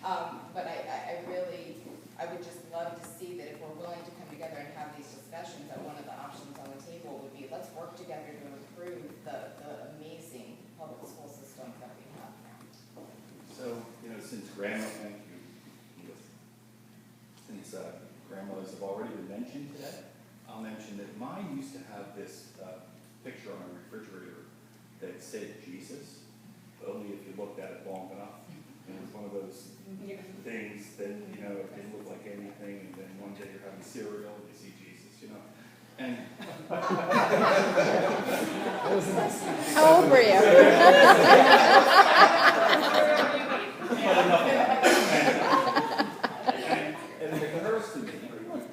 But I would just love to see that if we're willing to come together and have these discussions, that one of the options on the table would be let's work together to improve the amazing public school system that we have now. So, since grandmothers have already been mentioned today, I'll mention that mine used to have this picture on a refrigerator that said Jesus, but only if you looked at it long enough. And it was one of those things that, you know, it didn't look like anything, and then one day you're having cereal and you see Jesus, you know. And How old were you? and it occurs to me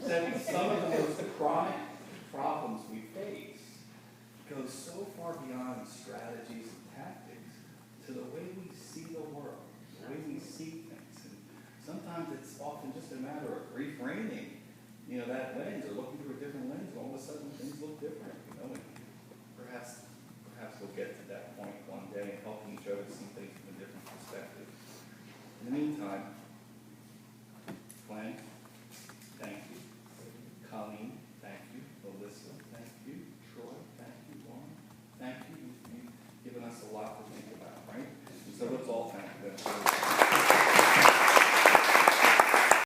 that some of the most chronic problems we face go so far beyond strategies and tactics to the way we see the world, the way we see things. And sometimes it's often just a matter of reframing, you know, that lens, or looking through a different lens, and all of a sudden things look different, you know. And perhaps we'll get to that point one day, and helping each other see things from a different perspective. In the meantime, Glenn, thank you. Colleen, thank you. Melissa, thank you. Troy, thank you. Lauren, thank you. You've given us a lot to think about, right? And so let's all thank them.